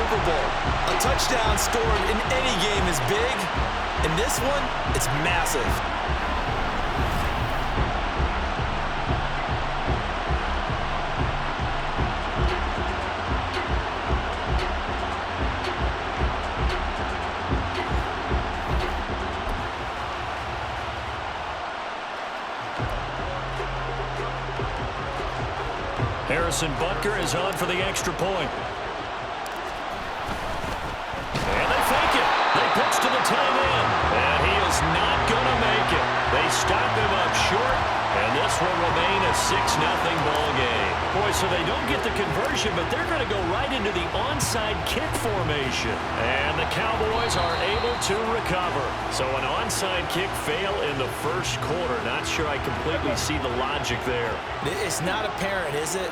Super Bowl. A touchdown scored in any game is big. In this one, it's massive. Harrison Butker is on for the extra point. And they fake it. They pitch to the tight end. And he is not going to make it. They stop him up short. And this will remain a 6-0 ball game. Boy, so they don't get the conversion, but they're going to go right into the onside kick formation. And the Cowboys are able to recover. So an onside kick fail in the first quarter. Not sure I completely see the logic there. It's not apparent, is it?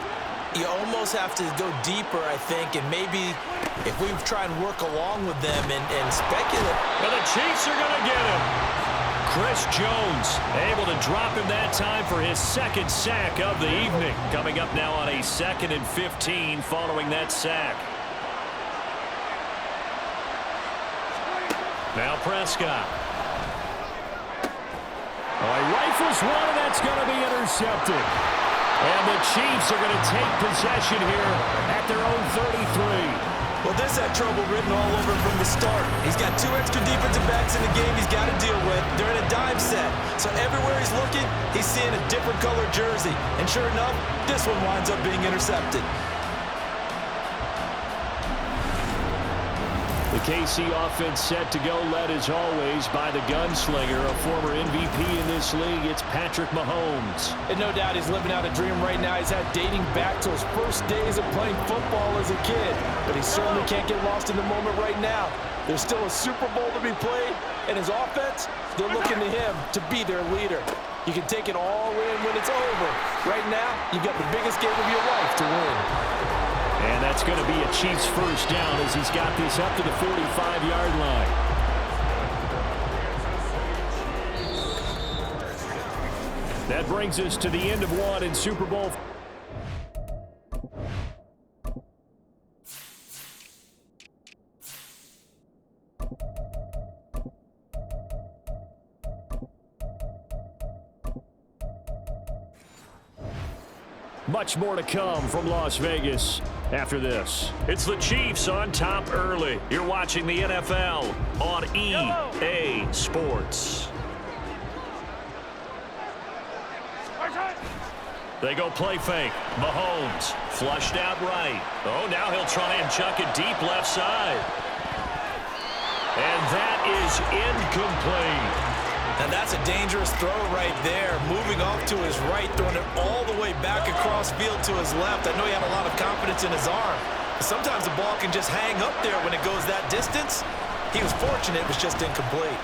You almost have to go deeper, I think, and maybe if we try and work along with them and speculate. Well, the Chiefs are going to get him. Chris Jones able to drop him that time for his second sack of the evening. Coming up now on a 2nd and 15 following that sack. Now Prescott. Oh, he rifles one, and that's going to be intercepted. And the Chiefs are going to take possession here at their own 33. Well, this had trouble written all over from the start. He's got 2 extra defensive backs in the game he's got to deal with. They're in a dime set. So everywhere he's looking, he's seeing a different colored jersey. And sure enough, this one winds up being intercepted. The KC offense set to go, led as always by the gunslinger, a former MVP in this league. It's Patrick Mahomes. And no doubt he's living out a dream right now. He's had dating back to his first days of playing football as a kid. But he certainly can't get lost in the moment right now. There's still a Super Bowl to be played, and his offense, they're looking to him to be their leader. You can take it all in when it's over. Right now, you've got the biggest game of your life to win. And that's going to be a Chiefs first down as he's got this up to the 45-yard line. That brings us to the end of one in Super Bowl. Much more to come from Las Vegas after this. It's the Chiefs on top early. You're watching the NFL on EA Sports. They go play fake. Mahomes flushed out right. Oh, now he'll try and chuck it deep left side. And that is incomplete. And that's a dangerous throw right there. Moving off to his right, throwing it all the way back across field to his left. I know he had a lot of confidence in his arm. Sometimes the ball can just hang up there when it goes that distance. He was fortunate it was just incomplete.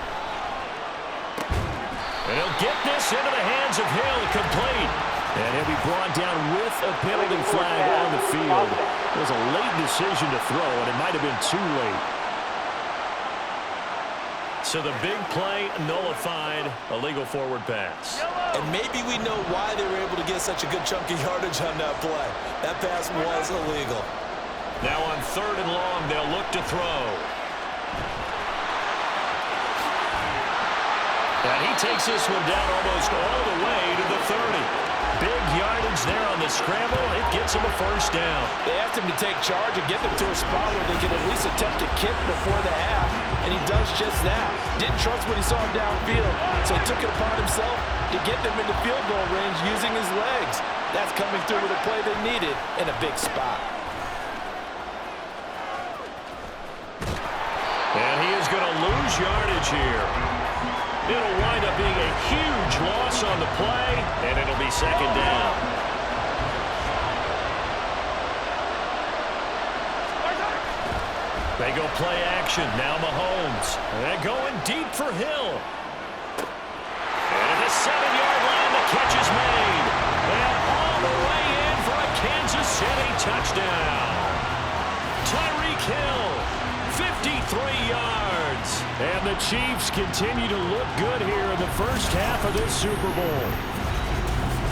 And he'll get this into the hands of Hill, complete. And he'll be brought down with a penalty flag on the field. It was a late decision to throw, and it might have been too late. So the big play nullified, a legal forward pass. And maybe we know why they were able to get such a good chunk of yardage on that play. That pass was illegal. Now on 3rd and long, they'll look to throw. And he takes this one down almost all the way to the 30. Big yardage there on the scramble. It gets him a first down. They asked him to take charge and get them to a spot where they could at least attempt to kick before the half, and he does just that. Didn't trust what he saw downfield, so he took it upon himself to get them into field goal range using his legs. That's coming through with a play they needed in a big spot. And he is going to lose yardage here. It'll wind up being a huge loss on the play, and it'll be 2nd down. They go play action. Now Mahomes. And going deep for Hill. And at the 7-yard line, the catch is made. And all the way in for a Kansas City touchdown. Tyreek Hill, 53 yards. And the Chiefs continue to look good here in the first half of this Super Bowl.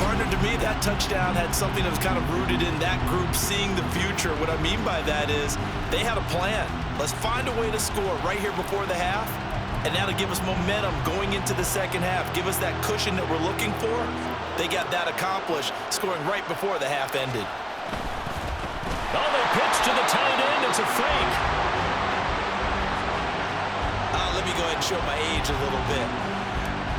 Partner, to me, that touchdown had something that was kind of rooted in that group seeing the future. What I mean by that is they had a plan. Let's find a way to score right here before the half, and that'll give us momentum going into the second half, give us that cushion that we're looking for. They got that accomplished, scoring right before the half ended. Oh, they pitch to the tight end. It's a fake. Let me go ahead and show my age a little bit.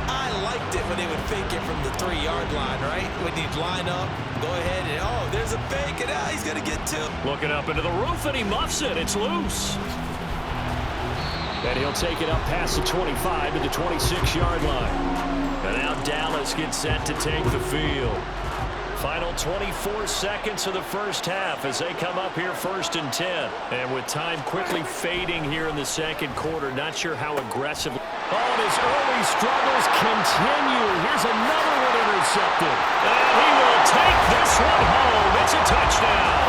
I liked it when they would fake it from the 3-yard line, right? When he'd line up, go ahead, and oh, there's a fake, and he's going to get two. Looking up into the roof, and he muffs it. It's loose. And he'll take it up past the 25 to the 26-yard line. And now Dallas gets set to take the field. Final 24 seconds of the first half as they come up here 1st and 10. And with time quickly fading here in the second quarter, not sure how aggressive. Oh, and his early struggles continue. Here's another one intercepted. And he will take this one home. It's a touchdown.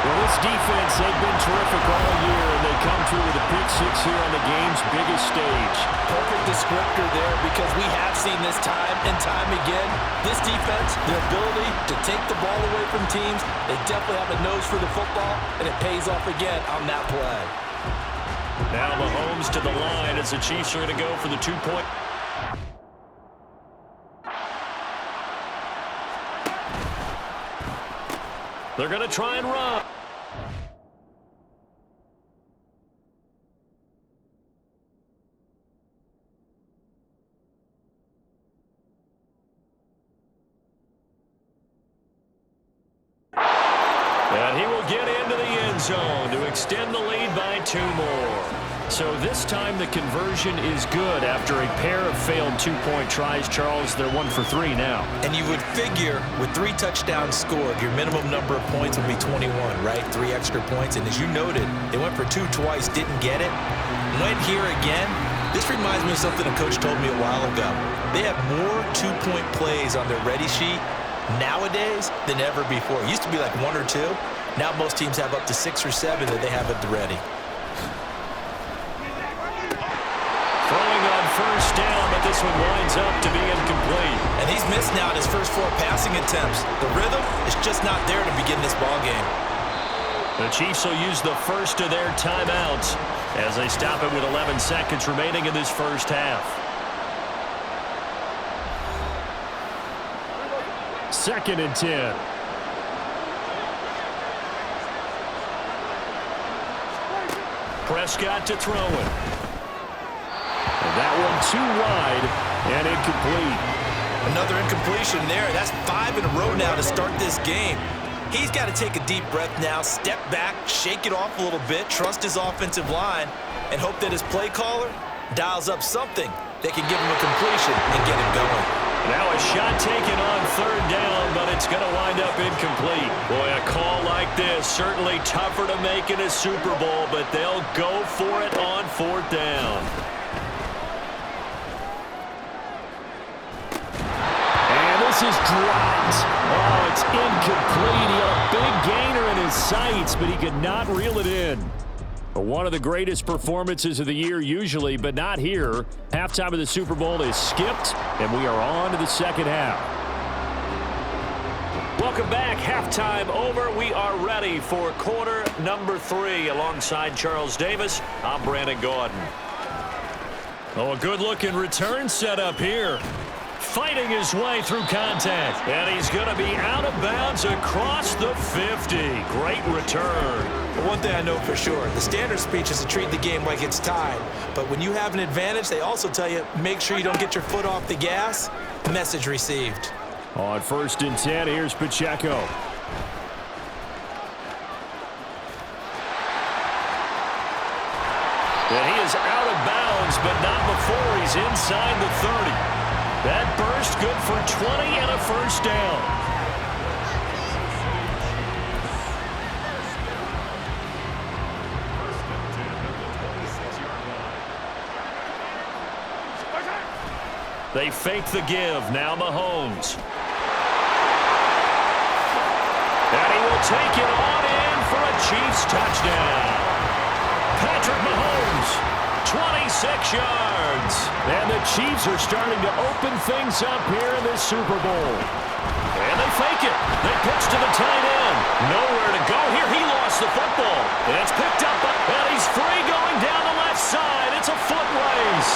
Well, this defense, they've been terrific all year, and they come through with a pick six here on the game's biggest stage. Perfect descriptor there, because we have seen this time and time again. This defense, their ability to take the ball away from teams, they definitely have a nose for the football, and it pays off again on that play. Now Mahomes to the line as the Chiefs are going to go for the 2-point. They're going to try and run. And he will get into the end zone to extend the lead by 2 more. So this time the conversion is good after a pair of failed 2-point tries. Charles, they're 1 for 3 now. And you would figure with 3 touchdowns scored, your minimum number of points would be 21, right? 3 extra points. And as you noted, they went for 2 twice, didn't get it. Went here again. This reminds me of something a coach told me a while ago. They have more 2-point plays on their ready sheet nowadays than ever before. It used to be like 1 or 2. Now most teams have up to 6 or 7 that they have at the ready. Throwing on first down, but this one winds up to be incomplete. And he's missed now at his first 4 passing attempts. The rhythm is just not there to begin this ball game. The Chiefs will use the first of their timeouts as they stop it with 11 seconds remaining in this first half. 2nd and 10. Prescott to throw it. And that one too wide and incomplete. Another incompletion there. That's 5 in a row now to start this game. He's got to take a deep breath now, step back, shake it off a little bit, trust his offensive line, and hope that his play caller dials up something that can give him a completion and get him going. Now a shot taken on 3rd down, but it's going to wind up incomplete. Boy, a call like this, certainly tougher to make in a Super Bowl, but they'll go for it on 4th down. And this is dropped. Oh, it's incomplete. He had a big gainer in his sights, but he could not reel it in. One of the greatest performances of the year usually, but not here. Halftime of the Super Bowl is skipped, and we are on to the second half. Welcome back. Halftime over. We are ready for quarter number 3 alongside Charles Davis. I'm Brandon Gaudin. Oh, a good-looking return set up here. Fighting his way through contact. And he's going to be out of bounds across the 50. Great return. One thing I know for sure, the standard speech is to treat the game like it's tied. But when you have an advantage, they also tell you, make sure you don't get your foot off the gas. Message received. On 1st and 10, here's Pacheco. And he is out of bounds, but not before he's inside the 30. That burst good for 20 and a first down. They fake the give. Now Mahomes. And he will take it on in for a Chiefs touchdown. Patrick Mahomes, 26 yards. And the Chiefs are starting to open things up here in this Super Bowl. And they fake it. They pitch to the tight end. Nowhere to go here. He lost the football. And it's picked up, and he's free going down the left side. It's a foot race.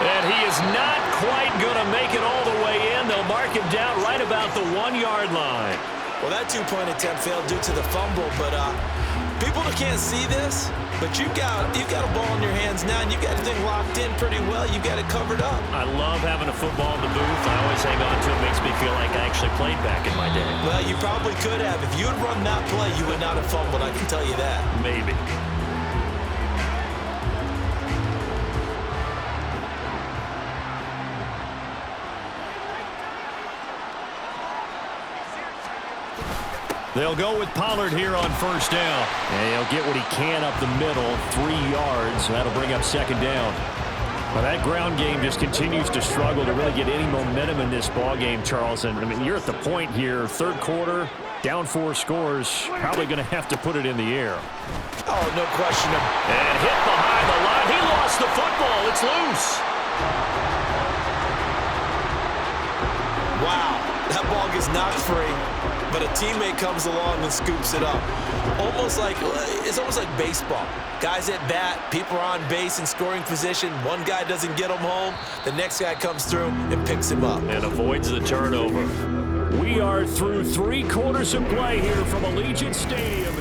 And he is not quite going to make it all the way in. They'll mark him down right about the 1-yard line. Well, that two-point attempt failed due to the fumble, but people that can't see this, but you've got a ball in your hands now, and you've got the thing locked in pretty well. You've got it covered up. I love having a football in the booth. I always hang on to it. Makes me feel like I actually played back in my day. Well, you probably could have. If you had run that play, you would not have fumbled, I can tell you that. Maybe. They'll go with Pollard here on first down. And he'll get what he can up the middle, 3 yards. That'll bring up second down. Well, that ground game just continues to struggle to really get any momentum in this ball game, Charles. And I mean, you're at the point here, third quarter, down 4 scores, probably going to have to put it in the air. Oh, no question. And hit behind the line. He lost the football. It's loose. Wow, that ball gets knocked free. But a teammate comes along and scoops it up. It's almost like baseball. Guys at bat, people are on base in scoring position. One guy doesn't get him home. The next guy comes through and picks him up. And avoids the turnover. We are through 3 quarters of play here from Allegiant Stadium.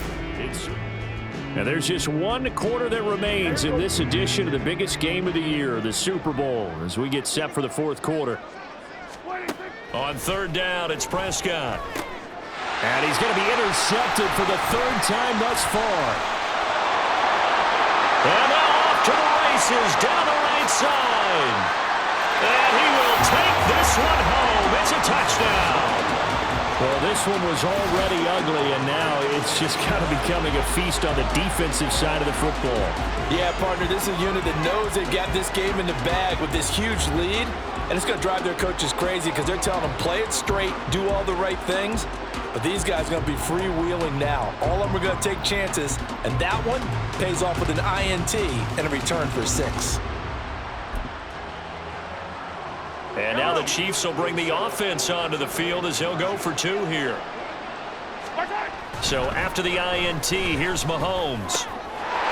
And there's just 1 quarter that remains in this edition of the biggest game of the year, the Super Bowl, as we get set for the 4th quarter. On third down, it's Prescott. And he's going to be intercepted for the 3rd time thus far. And now off to the races down the right side. And he will take this one home. It's a touchdown. Well, this one was already ugly, and now it's just kind of becoming a feast on the defensive side of the football. Yeah, partner, this is a unit that knows they've got this game in the bag with this huge lead, and it's going to drive their coaches crazy because they're telling them play it straight, do all the right things. But these guys are going to be freewheeling now. All of them are going to take chances, and that one pays off with an INT and a return for 6. And now the Chiefs will bring the offense onto the field as they'll go for 2 here. So after the INT, here's Mahomes.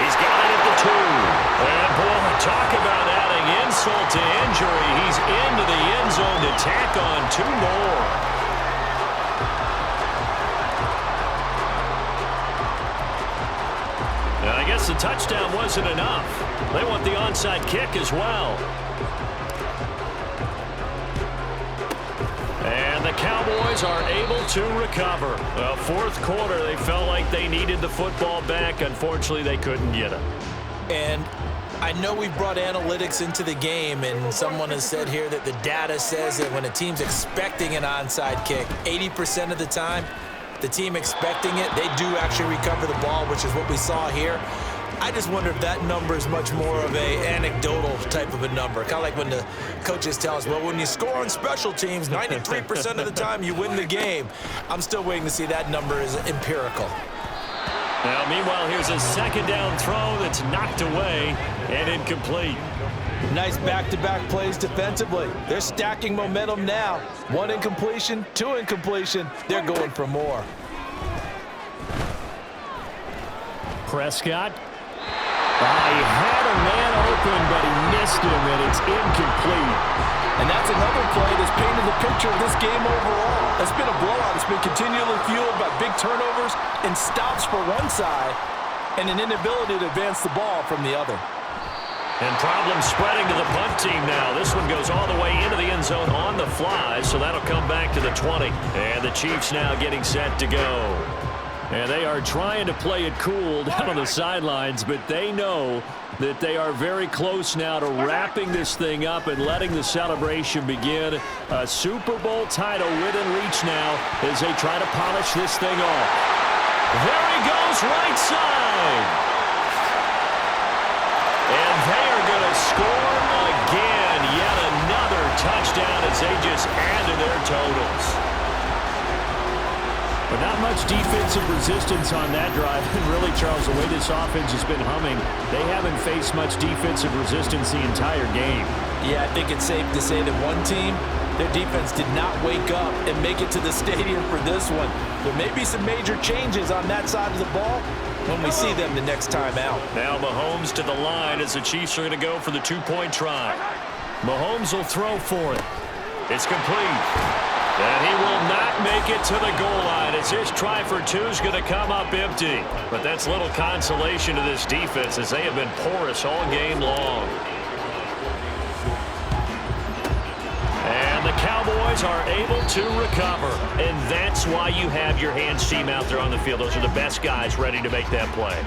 He's got it at the 2. And boy, talk about adding insult to injury. He's into the end zone to tack on 2 more. I guess the touchdown wasn't enough. They want the onside kick as well. And the Cowboys are able to recover. Well, 4th quarter, they felt like they needed the football back. Unfortunately, they couldn't get it. And I know we've brought analytics into the game, and someone has said here that the data says that when a team's expecting an onside kick, 80% of the time, the team expecting it, they do actually recover the ball, which is what we saw here. I just wonder if that number is much more of a anecdotal type of a number. Kind of like when the coaches tell us, well, when you score on special teams, 93% of the time you win the game. I'm still waiting to see that number is empirical. Now, meanwhile, here's a 2nd down throw that's knocked away and incomplete. Nice back-to-back plays defensively. They're stacking momentum now. 1 incompletion, 2 incompletion. They're going for more. Prescott. He had a man open, but he missed him, and it's incomplete. And that's another play that's painted the picture of this game overall. It's been a blowout. It's been continually fueled by big turnovers and stops for one side and an inability to advance the ball from the other. And problems spreading to the punt team now. This one goes all the way into the end zone on the fly, so that'll come back to the 20. And the Chiefs now getting set to go. And they are trying to play it cool down on the sidelines, but they know that they are very close now to wrapping this thing up and letting the celebration begin. A Super Bowl title within reach now as they try to polish this thing off. There he goes, right side. And they are going to score again. Yet another touchdown as they just add to their totals. But not much defensive resistance on that drive. And really, Charles, the way this offense has been humming, they haven't faced much defensive resistance the entire game. Yeah, I think it's safe to say that one team, their defense did not wake up and make it to the stadium for this one. There may be some major changes on that side of the ball when we see them the next time out. Now Mahomes to the line as the Chiefs are going to go for the two-point try. Mahomes will throw for it. It's complete. And he will not make it to the goal line as his try for two is going to come up empty. But that's little consolation to this defense as they have been porous all game long. And the Cowboys are able to recover. And that's why you have your hands team out there on the field. Those are the best guys ready to make that play.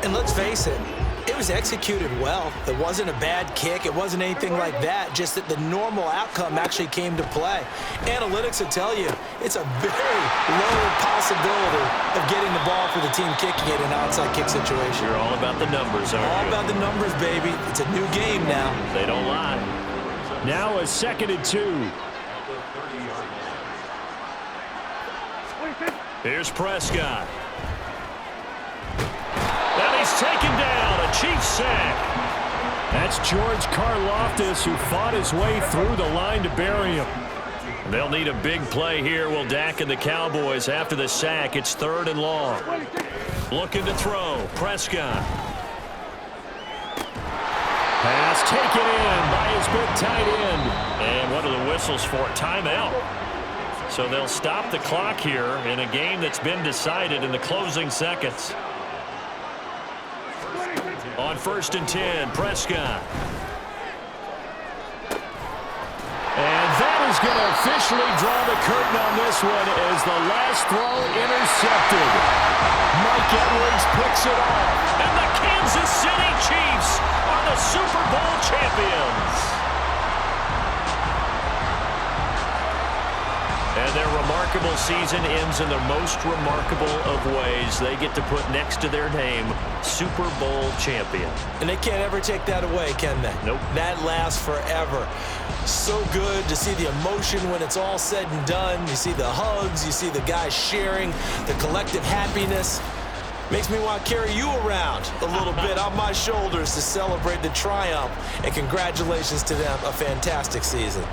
And let's face it, it was executed well. It wasn't a bad kick. It wasn't anything like that. Just that the normal outcome actually came to play. Analytics will tell you it's a very low possibility of getting the ball for the team kicking it in an outside kick situation. You're all about the numbers, aren't you? All about the numbers, baby. It's a new game now. They don't lie. Now a 2nd and 2. Here's Prescott. And he's taken down. A Chiefs sack. That's George Karlaftis who fought his way through the line to bury him. They'll need a big play here. Will Dak and the Cowboys after the sack. It's 3rd and long. Looking to throw. Prescott. Pass taken in by his big tight end. And what are the whistles for? Timeout. So they'll stop the clock here in a game that's been decided in the closing seconds. On 1st and 10, Prescott. And that is going to officially draw the curtain on this one as the last throw intercepted. Mike Edwards picks it off. And the Kansas City Chiefs are the Super Bowl champions. And their remarkable season ends in the most remarkable of ways. They get to put next to their name, Super Bowl champion. And they can't ever take that away, can they? Nope. That lasts forever. So good to see the emotion when it's all said and done. You see the hugs, you see the guys sharing, the collective happiness. Makes me want to carry you around a little bit on my shoulders to celebrate the triumph. And congratulations to them, a fantastic season.